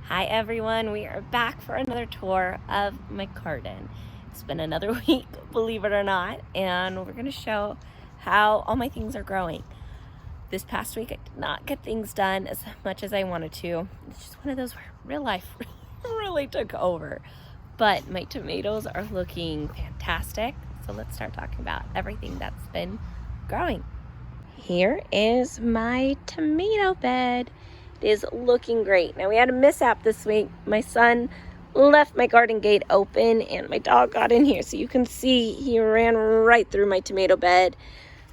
Hi everyone, we are back for another tour of my garden. It's been another week, believe it or not, and we're going to show how all my things are growing. This past week I did not get things done as much as I wanted to. It's just one of those where real life really took over. But my tomatoes are looking fantastic, so let's start talking about everything that's been growing. Here is my tomato bed. It is looking great. Now we had a mishap this week. My son left my garden gate open and my dog got in here. So you can see he ran right through my tomato bed.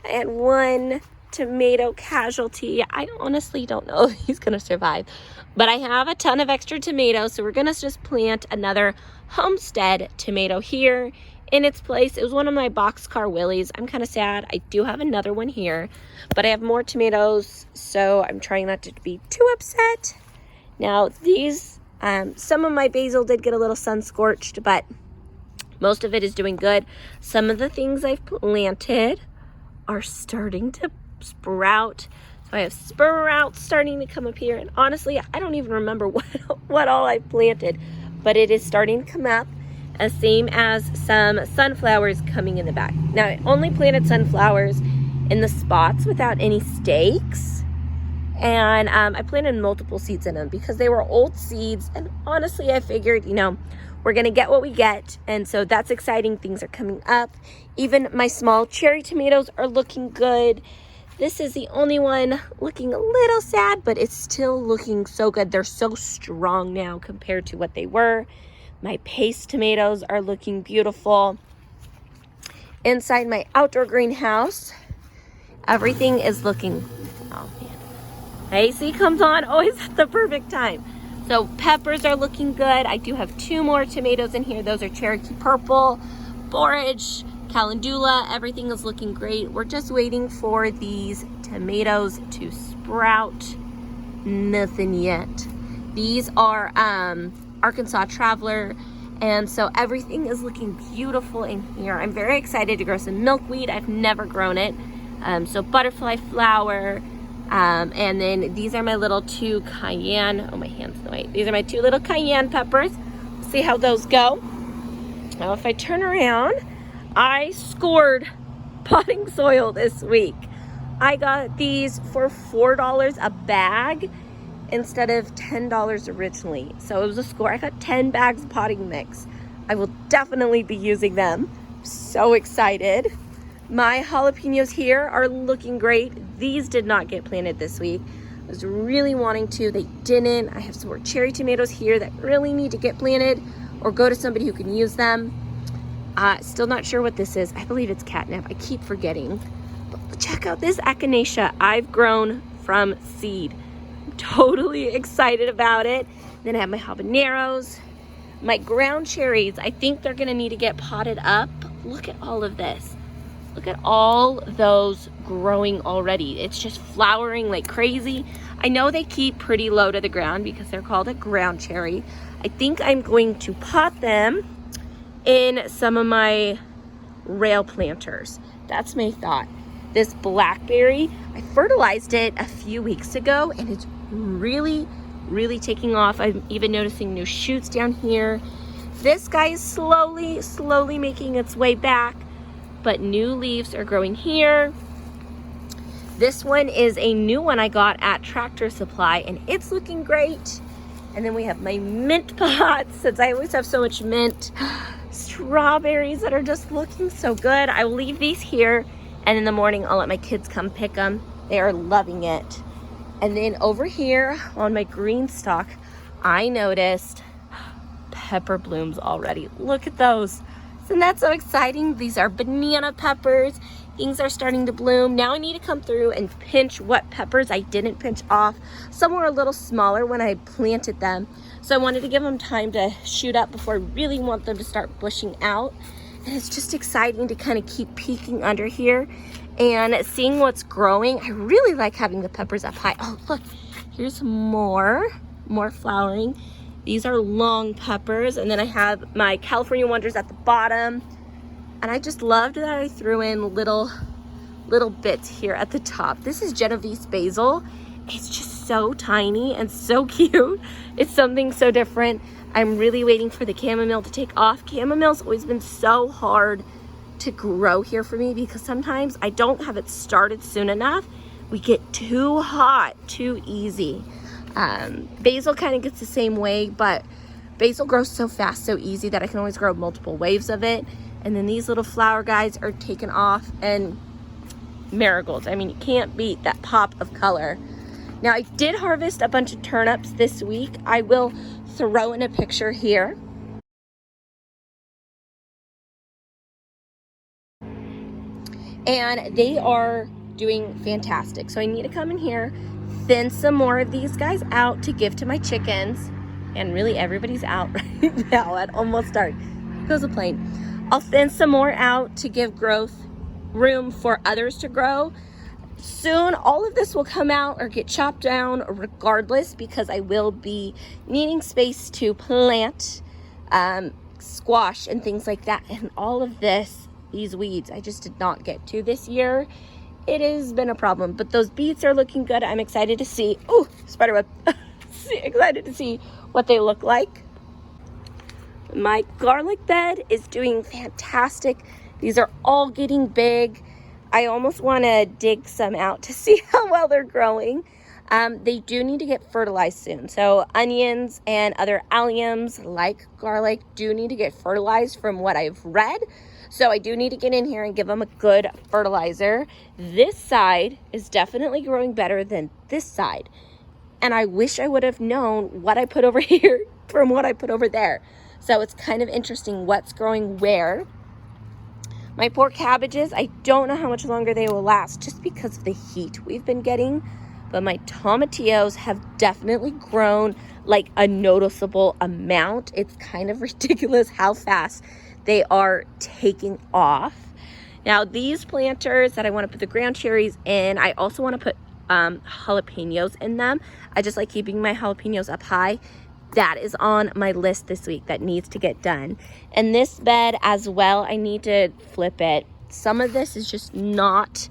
I had one tomato casualty. I honestly don't know if he's gonna survive, but I have a ton of extra tomatoes. So we're gonna just plant another homestead tomato here in its place. It was one of my boxcar willies. I'm kind of sad. I do have another one here, but I have more tomatoes, so I'm trying not to be too upset. Now these, some of my basil did get a little sun scorched, but most of it is doing good. Some of the things I've planted are starting to sprout. So I have sprouts starting to come up here, and honestly, I don't even remember what all I planted, but it is starting to come up. Same as some sunflowers coming in the back. Now I only planted sunflowers in the spots without any stakes, and I planted multiple seeds in them because they were old seeds, and honestly I figured, we're gonna get what we get, and so that's exciting. Things are coming up. Even my small cherry tomatoes are looking good. This is the only one looking a little sad, but it's still looking so good. They're so strong now compared to what they were. My paste tomatoes are looking beautiful. Inside my outdoor greenhouse, everything is looking, oh man. AC comes on always at the perfect time. So peppers are looking good. I do have two more tomatoes in here. Those are Cherokee Purple, Borage, Calendula. Everything is looking great. We're just waiting for these tomatoes to sprout. Nothing yet. These are Arkansas Traveler, and so everything is looking beautiful in here. I'm very excited to grow some milkweed. I've never grown it. So butterfly flower, and then these are my little two cayenne, oh my hand's in the way. These are my two little cayenne peppers. See how those go. Now if I turn around, I scored potting soil this week. I got these for $4 a bag instead of $10 originally. So it was a score. I got 10 bags of potting mix. I will definitely be using them. So excited. My jalapenos here are looking great. These did not get planted this week. I was really wanting to. They didn't. I have some more cherry tomatoes here that really need to get planted or go to somebody who can use them. Still not sure what this is. I believe it's catnip. I keep forgetting. But check out this echinacea I've grown from seed. Totally excited about it. Then I have my habaneros, my ground cherries. I think they're gonna need to get potted up. Look at all of this. Look at all those growing already. It's just flowering like crazy. I know they keep pretty low to the ground because they're called a ground cherry. I think I'm going to pot them in some of my rail planters. That's my thought. This blackberry, I fertilized it a few weeks ago and it's really taking off. I'm even noticing new shoots down here. This guy is slowly making its way back, but new leaves are growing here. This one is a new one I got at Tractor Supply and it's looking great. And then we have my mint pots, since I always have so much mint. Strawberries that are just looking so good. I will leave these here, and in the morning I'll let my kids come pick them. They are loving it. And then over here on my green stalk, I noticed pepper blooms already. Look at those. Isn't that so exciting? These are banana peppers. Things are starting to bloom. Now I need to come through and pinch what peppers I didn't pinch off. Some were a little smaller when I planted them, so I wanted to give them time to shoot up before I really want them to start bushing out. And it's just exciting to kind of keep peeking under here and seeing what's growing. I really like having the peppers up high. Oh, look, here's more flowering. These are long peppers, and then I have my California Wonders at the bottom. And I just loved that I threw in little bits here at the top. This is Genevieve's basil. It's just so tiny and so cute. It's something so different. I'm really waiting for the chamomile to take off. Chamomile's always been so hard to grow here for me because sometimes I don't have it started soon enough. We get too hot too easy. Basil kind of gets the same way, but basil grows so fast, so easy that I can always grow multiple waves of it. And then these little flower guys are taken off, and marigolds. I mean, you can't beat that pop of color. Now, I did harvest a bunch of turnips this week. I will throw in a picture here. And they are doing fantastic. So I need to come in here, thin some more of these guys out to give to my chickens. And really everybody's out right now at almost dark. Goes a plane. I'll thin some more out to give growth room for others to grow. Soon all of this will come out or get chopped down regardless, because I will be needing space to plant squash and things like that. And all of this, these weeds, I just did not get to this year. It has been a problem, but those beets are looking good. I'm excited to see, oh, spiderweb. Excited to see what they look like. My garlic bed is doing fantastic. These are all getting big. I almost want to dig some out to see how well they're growing. They do need to get fertilized soon. So onions and other alliums like garlic do need to get fertilized from what I've read. So I do need to get in here and give them a good fertilizer. This side is definitely growing better than this side. And I wish I would have known what I put over here from what I put over there. So it's kind of interesting what's growing where. My poor cabbages, I don't know how much longer they will last just because of the heat we've been getting. But my tomatillos have definitely grown like a noticeable amount. It's kind of ridiculous how fast they are taking off. Now these planters that I want to put the ground cherries in, I also want to put jalapenos in them. I just like keeping my jalapenos up high. That is on my list this week that needs to get done. And this bed as well, I need to flip it. Some of this is just not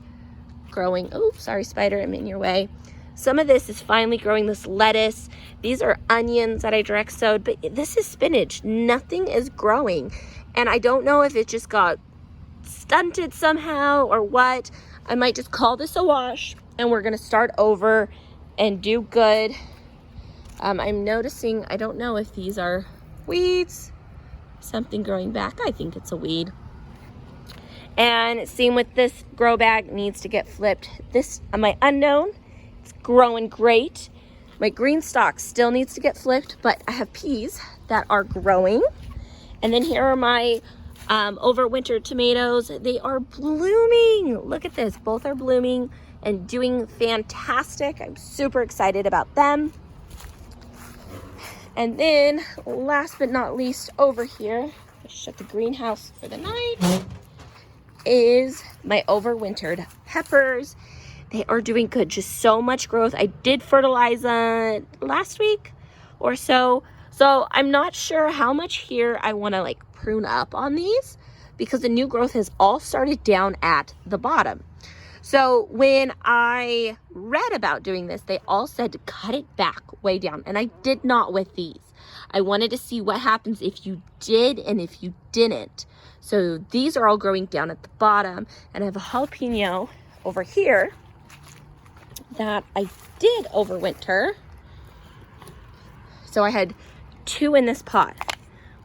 growing. Oh, sorry, spider, I'm in your way. Some of this is finally growing, this lettuce. These are onions that I direct sowed, but this is spinach. Nothing is growing. And I don't know if it just got stunted somehow or what. I might just call this a wash and we're gonna start over and do good. I'm noticing, I don't know if these are weeds, something growing back. I think it's a weed. And same with this grow bag, needs to get flipped. This, my unknown, it's growing great. My green stalk still needs to get flipped, but I have peas that are growing. And then here are my overwintered tomatoes. They are blooming. Look at this, both are blooming and doing fantastic. I'm super excited about them. And then last but not least over here, shut the greenhouse for the night, is my overwintered peppers. They are doing good, just so much growth. I did fertilize last week or so. So I'm not sure how much here I want to like prune up on these because the new growth has all started down at the bottom. So when I read about doing this, they all said to cut it back way down. And I did not with these. I wanted to see what happens if you did and if you didn't. So these are all growing down at the bottom. And I have a jalapeno over here that I did overwinter. So I had 2 in this pot.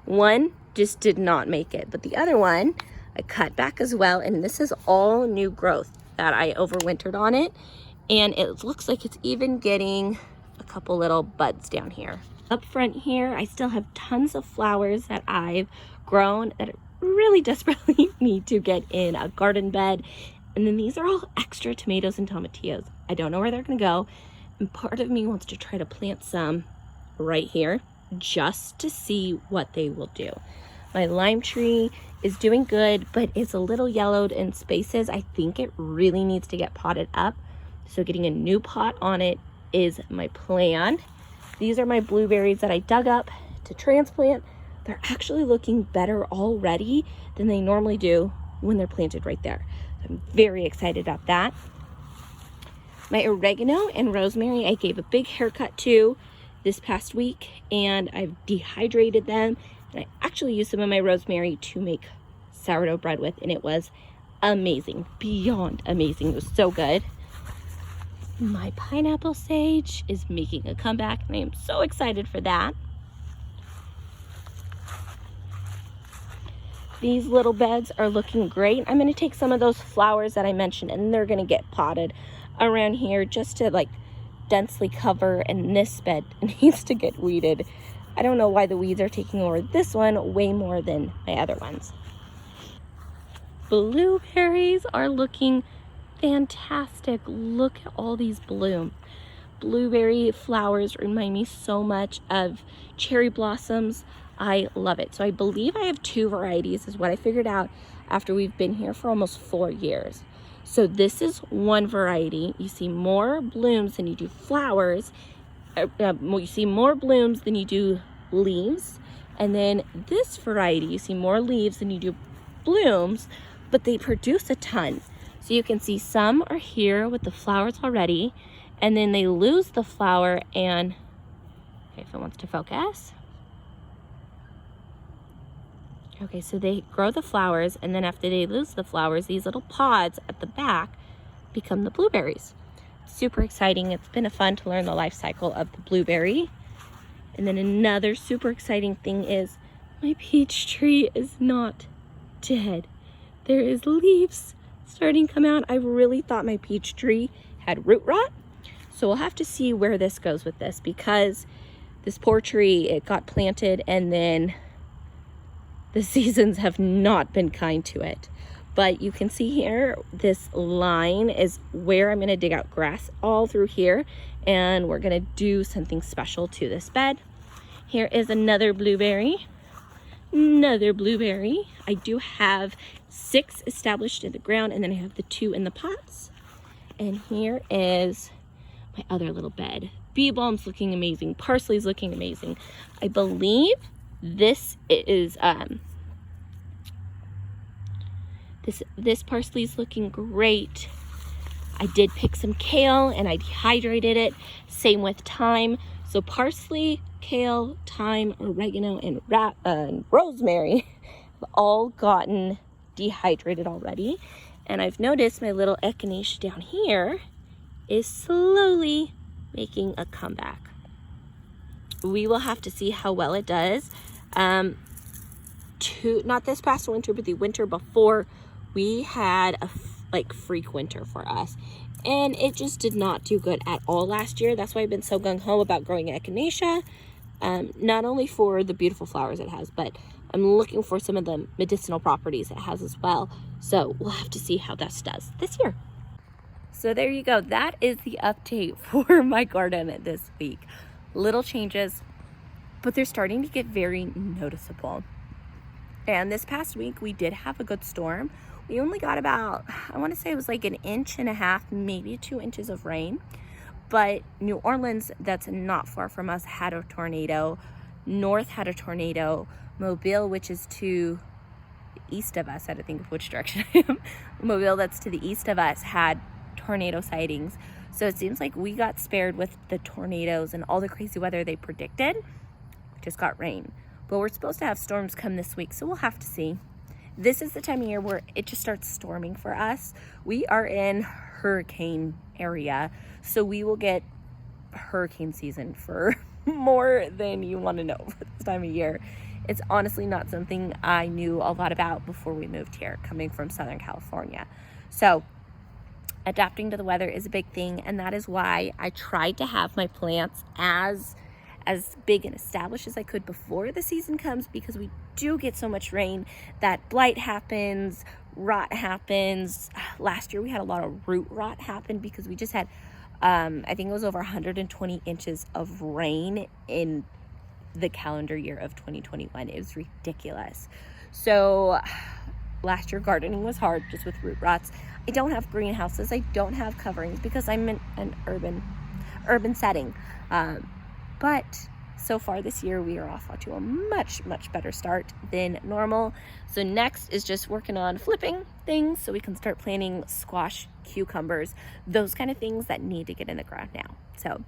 One just did not make it, but the other one I cut back as well. And this is all new growth that I overwintered on it. And it looks like it's even getting a couple little buds down here. Up front here, I still have tons of flowers that I've grown that really desperately need to get in a garden bed. And then these are all extra tomatoes and tomatillos. I don't know where they're gonna go. And part of me wants to try to plant some right here just to see what they will do. My lime tree is doing good, but it's a little yellowed in spaces. I think it really needs to get potted up. So getting a new pot on it is my plan. These are my blueberries that I dug up to transplant. They're actually looking better already than they normally do when they're planted right there. I'm very excited about that. My oregano and rosemary I gave a big haircut to this past week, and I've dehydrated them, and I actually used some of my rosemary to make sourdough bread with, and it was amazing, beyond amazing. It was so good. My pineapple sage is making a comeback, and I am so excited for that. These little beds are looking great. I'm going to take some of those flowers that I mentioned, and they're going to get potted around here just to like densely cover, and this bed needs to get weeded. I don't know why the weeds are taking over this one way more than my other ones. Blueberries are looking fantastic. Look at all these blooms. Blueberry flowers remind me so much of cherry blossoms. I love it. So I believe I have 2 varieties is what I figured out after we've been here for almost 4 years. So this is one variety. You see more blooms than you do flowers. You see more blooms than you do leaves. And then this variety, you see more leaves than you do blooms, but they produce a ton. So you can see some are here with the flowers already, and then they lose the flower, and okay, if it wants to focus. Okay, so they grow the flowers, and then after they lose the flowers, these little pods at the back become the blueberries. Super exciting. It's been fun to learn the life cycle of the blueberry. And then another super exciting thing is my peach tree is not dead. There is leaves starting to come out. I really thought my peach tree had root rot. So we'll have to see where this goes with this, because this poor tree, it got planted and then the seasons have not been kind to it. But you can see here, this line is where I'm going to dig out grass all through here, and we're going to do something special to this bed. Here is another blueberry. Another blueberry. I do have 6 established in the ground, and then I have the 2 in the pots. And here is my other little bed. Bee balm's looking amazing. Parsley's looking amazing. I believe this is this parsley's looking great. I did pick some kale and I dehydrated it. Same with thyme. So parsley, kale, thyme, oregano, and rosemary have all gotten dehydrated already. And I've noticed my little echinacea down here is slowly making a comeback. We will have to see how well it does. Not this past winter, but the winter before, we had a freak winter for us, and it just did not do good at all last year. That's why I've been so gung-ho about growing echinacea, not only for the beautiful flowers it has, but I'm looking for some of the medicinal properties it has as well. So we'll have to see how this does this year. So there you go. That is the update for my garden this week. Little changes, but they're starting to get very noticeable. And this past week, we did have a good storm. We only got about, I want to say it was like 1.5 inches, maybe 2 inches of rain. But New Orleans, that's not far from us, had a tornado. North had a tornado. Mobile, which is to the east of us, I don't think of which direction I am. Mobile, that's to the east of us, had tornado sightings. So it seems like we got spared with the tornadoes and all the crazy weather they predicted. We just got rain. But we're supposed to have storms come this week, so we'll have to see. This is the time of year where it just starts storming for us. We are in hurricane area, so we will get hurricane season for more than you want to know for this time of year. It's honestly not something I knew a lot about before we moved here, coming from Southern California. So adapting to the weather is a big thing, and that is why I tried to have my plants as big and established as I could before the season comes, because we do get so much rain that blight happens, rot happens. Last year we had a lot of root rot happen because we just had, I think it was over 120 inches of rain in the calendar year of 2021. It was ridiculous. So last year gardening was hard just with root rots. I don't have greenhouses. I don't have coverings because I'm in an urban setting. But so far this year we are off to a much better start than normal. So next is just working on flipping things so we can start planting squash, cucumbers, those kind of things that need to get in the ground now. So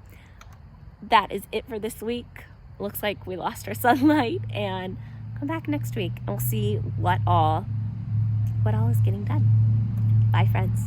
that is it for this week. Looks like we lost our sunlight, and come back next week and we'll see what all is getting done. Bye, friends.